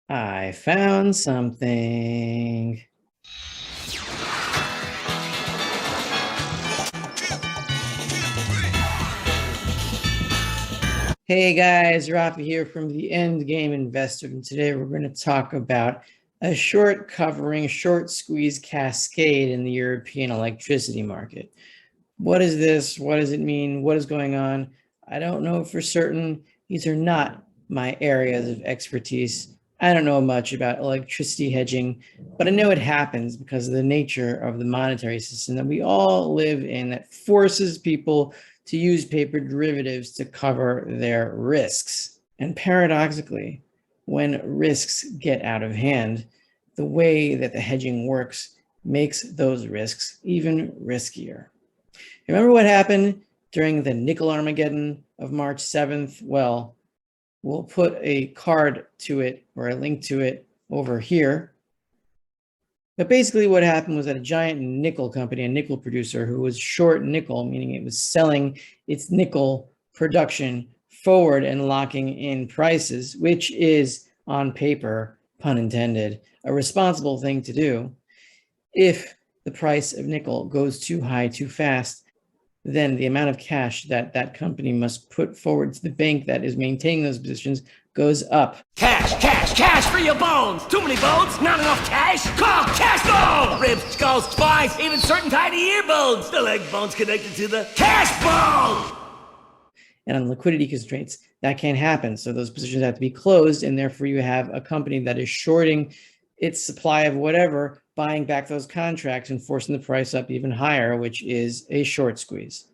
I found something. Hey guys, Rafa here from the Endgame Investor, and today we're going to talk about a short covering, short squeeze cascade in the European electricity market. What is this? What does it mean? What is going on? I don't know for certain. These are not my areas of expertise. I don't know much about electricity hedging, but I know it happens because of the nature of the monetary system that we all live in that forces people to use paper derivatives to cover their risks. And paradoxically, when risks get out of hand, the way that the hedging works makes those risks even riskier. Remember what happened during the nickel Armageddon of March 7th? Well, we'll put a card to it or a link to it over here. But basically what happened was that a giant nickel company, a nickel producer who was short nickel, meaning it was selling its nickel production forward and locking in prices, which is on paper, pun intended, a responsible thing to do. If the price of nickel goes too high too fast, then the amount of cash that that company must put forward to the bank that is maintaining those positions goes up. Cash, cash, cash for your bones. Too many bones, not enough cash. Call cash bone. Ribs, skulls, spines, even certain tiny ear bones. The leg bones connected to the cash bone. And on liquidity constraints, that can't happen. So those positions have to be closed, and therefore you have a company that is shorting its supply of whatever, buying back those contracts and forcing the price up even higher, which is a short squeeze.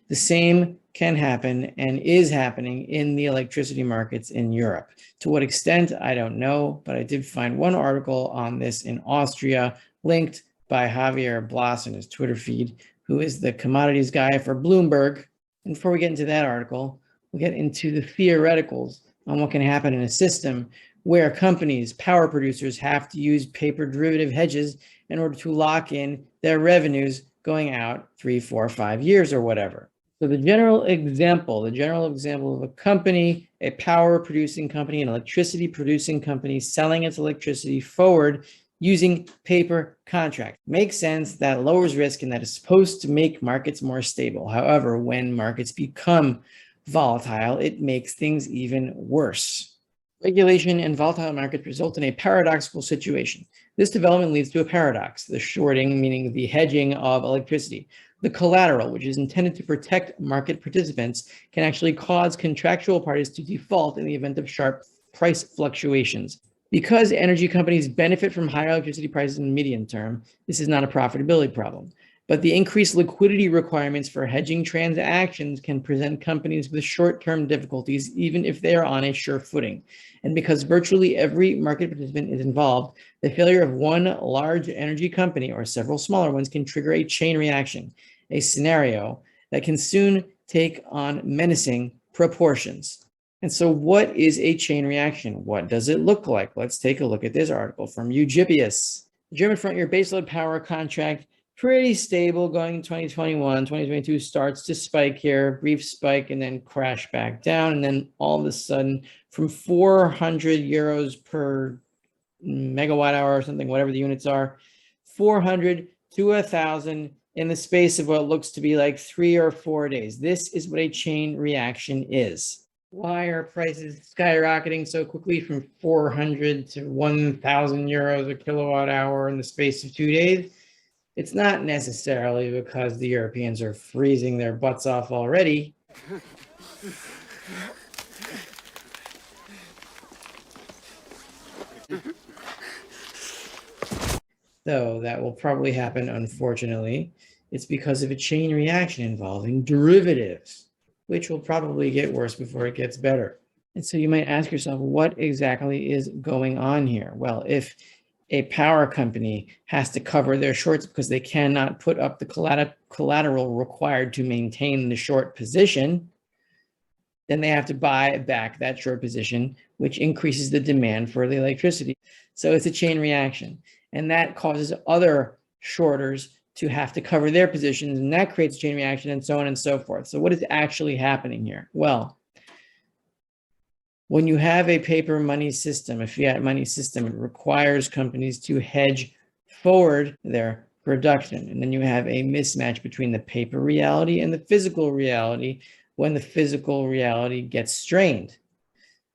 The same can happen and is happening in the electricity markets in Europe. To what extent, I don't know, but I did find one article on this in Austria, linked by Javier Blas in his Twitter feed, who is the commodities guy for Bloomberg. And before we get into that article, we'll get into the theoreticals on what can happen in a system where companies, power producers, have to use paper derivative hedges in order to lock in their revenues going out 3, 4, 5 years or whatever. So the general example of a company, a power producing company, an electricity producing company selling its electricity forward using paper contract makes sense. That lowers risk and that is supposed to make markets more stable. However, when markets become volatile, it makes things even worse. Regulation and volatile markets result in a paradoxical situation. This development leads to a paradox, the shorting, meaning the hedging of electricity. The collateral, which is intended to protect market participants, can actually cause contractual parties to default in the event of sharp price fluctuations. Because energy companies benefit from higher electricity prices in the medium term, this is not a profitability problem. But the increased liquidity requirements for hedging transactions can present companies with short-term difficulties, even if they are on a sure footing. And because virtually every market participant is involved, the failure of one large energy company or several smaller ones can trigger a chain reaction, a scenario that can soon take on menacing proportions. And so what is a chain reaction? What does it look like? Let's take a look at this article from Eugipius. The German front-year baseload power contract, pretty stable going in 2021. 2022 starts to spike here, brief spike, and then crash back down. And then all of a sudden, from 400 euros per megawatt hour or something, whatever the units are, 400 to 1,000 in the space of what looks to be like 3 or 4 days. This is what a chain reaction is. Why are prices skyrocketing so quickly from 400 to 1,000 euros a kilowatt hour in the space of 2 days? It's not necessarily because the Europeans are freezing their butts off already. Though that will probably happen, unfortunately. It's because of a chain reaction involving derivatives, which will probably get worse before it gets better. And so you might ask yourself, what exactly is going on here? Well, if a power company has to cover their shorts because they cannot put up the collateral required to maintain the short position, then they have to buy back that short position, which increases the demand for the electricity. So it's a chain reaction, and that causes other shorters to have to cover their positions, and that creates a chain reaction, and so on and so forth. So what is actually happening here? Well, When you have a paper money system, a fiat money system, it requires companies to hedge forward their production. And then you have a mismatch between the paper reality and the physical reality when the physical reality gets strained.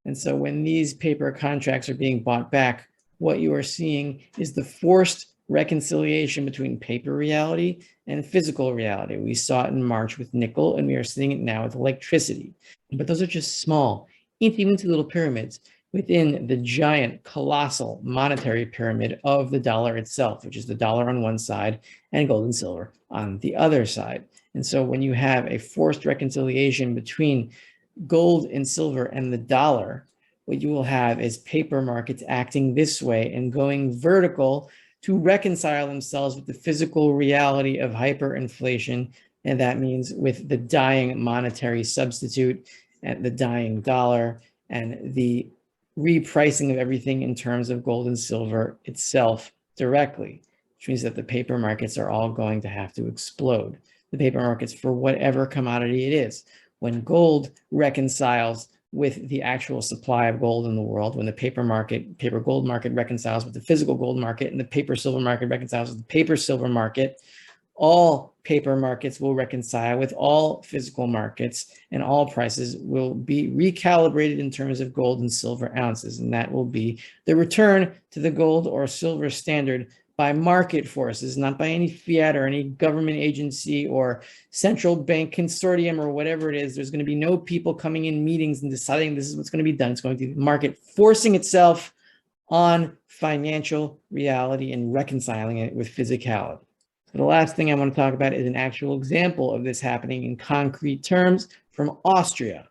And so when these paper contracts are being bought back, what you are seeing is the forced reconciliation between paper reality and physical reality. We saw it in March with nickel, and we are seeing it now with electricity. But those are just small, incy little pyramids within the giant, colossal monetary pyramid of the dollar itself, which is the dollar on one side and gold and silver on the other side. And so when you have a forced reconciliation between gold and silver and the dollar, what you will have is paper markets acting this way and going vertical to reconcile themselves with the physical reality of hyperinflation. And that means with the dying monetary substitute and the dying dollar and the repricing of everything in terms of gold and silver itself directly, which means that the paper markets are all going to have to explode. The paper markets for whatever commodity it is. When gold reconciles with the actual supply of gold in the world, when the paper gold market reconciles with the physical gold market, and the paper silver market reconciles with the paper silver market, all paper markets will reconcile with all physical markets, and all prices will be recalibrated in terms of gold and silver ounces. And that will be the return to the gold or silver standard by market forces, not by any fiat or any government agency or central bank consortium or whatever it is. There's going to be no people coming in meetings and deciding this is what's going to be done. It's going to be the market forcing itself on financial reality and reconciling it with physicality. So the last thing I want to talk about is an actual example of this happening in concrete terms from Austria.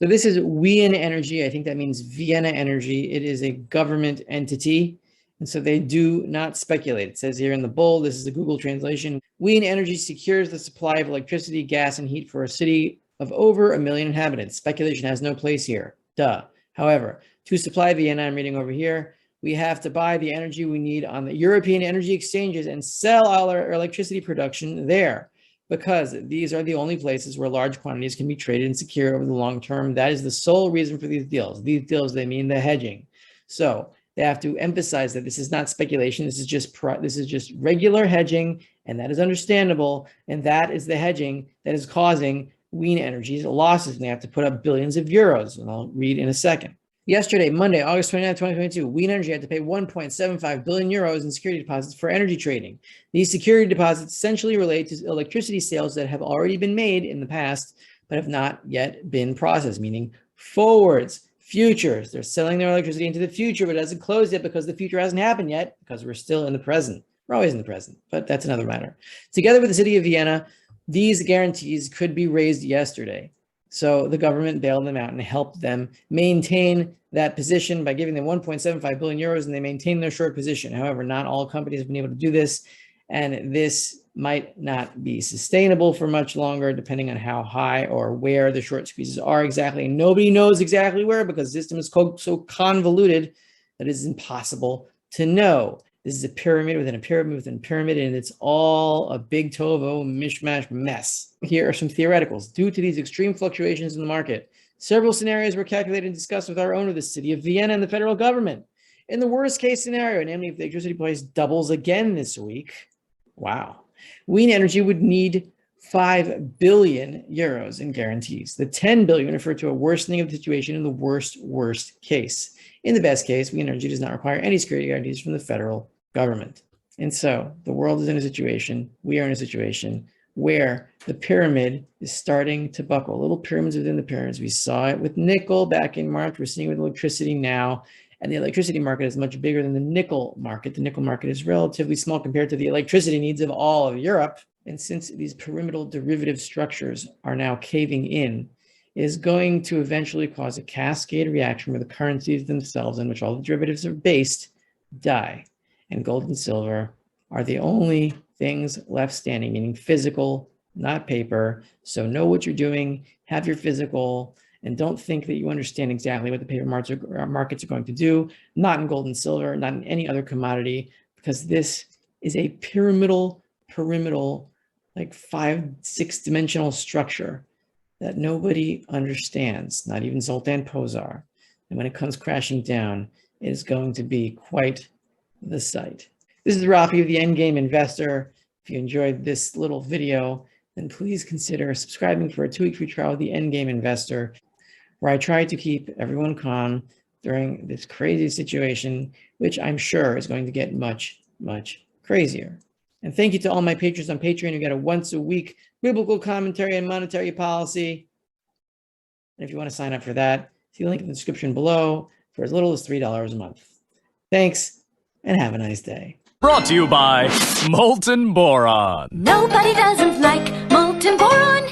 So this is Wien Energy. I think that means Vienna Energy. It is a government entity. And so they do not speculate. It says here in the bold, this is a Google translation. Wien Energy secures the supply of electricity, gas, and heat for a city of over 1 million inhabitants. Speculation has no place here. Duh. However, to supply Vienna, I'm reading over here, we have to buy the energy we need on the European energy exchanges and sell our electricity production there, because these are the only places where large quantities can be traded and secured over the long term. That is the sole reason for these deals. These deals, they mean the hedging. So they have to emphasize that this is not speculation. This is just regular hedging, and that is understandable. And that is the hedging that is causing Wien Energy's losses. And they have to put up billions of euros, and I'll read in a second. Yesterday, Monday, August 29, 2022, Wien Energy had to pay 1.75 billion euros in security deposits for energy trading. These security deposits essentially relate to electricity sales that have already been made in the past, but have not yet been processed, meaning forwards, futures. They're selling their electricity into the future, but it hasn't closed yet because the future hasn't happened yet, because we're still in the present. We're always in the present, but that's another matter. Together with the city of Vienna, these guarantees could be raised yesterday. So the government bailed them out and helped them maintain that position by giving them 1.75 billion euros, and they maintain their short position. However, not all companies have been able to do this, and this might not be sustainable for much longer, depending on how high or where the short squeezes are exactly. Nobody knows exactly where, because the system is so convoluted that it is impossible to know. This is a pyramid within a pyramid within a pyramid, and it's all a big tovo mishmash mess. Here are some theoreticals. Due to these extreme fluctuations in the market, several scenarios were calculated and discussed with our owner, the city of Vienna, and the federal government. In the worst case scenario, namely if the electricity price doubles again this week, wow, Wien Energy would need 5 billion euros in guarantees. The 10 billion refer to a worsening of the situation in the worst case. In the best case, Wien Energy does not require any security guarantees from the federal government. And so the world is in a situation, we are in a situation where the pyramid is starting to buckle. Little pyramids within the pyramids. We saw it with nickel back in March. We're seeing it with electricity now. And the electricity market is much bigger than the nickel market. The nickel market is relatively small compared to the electricity needs of all of Europe. And since these pyramidal derivative structures are now caving in, it is going to eventually cause a cascade reaction where the currencies themselves, in which all the derivatives are based, die. And gold and silver are the only things left standing, meaning physical, not paper. So know what you're doing, have your physical, and don't think that you understand exactly what the paper markets are going to do, not in gold and silver, not in any other commodity, because this is a pyramidal, like 5-6 dimensional structure that nobody understands, not even Zoltan Pozsar. And when it comes crashing down, it is going to be quite the sight. This is Rafi of the Endgame Investor. If you enjoyed this little video, then please consider subscribing for a 2-week free trial of the Endgame Investor, where I try to keep everyone calm during this crazy situation, which I'm sure is going to get much, much crazier. And thank you to all my patrons on Patreon who get a once-a-week biblical commentary on monetary policy. And if you want to sign up for that, see the link in the description below for as little as $3 a month. Thanks, and have a nice day. Brought to you by Molten Boron. Nobody doesn't like molten boron.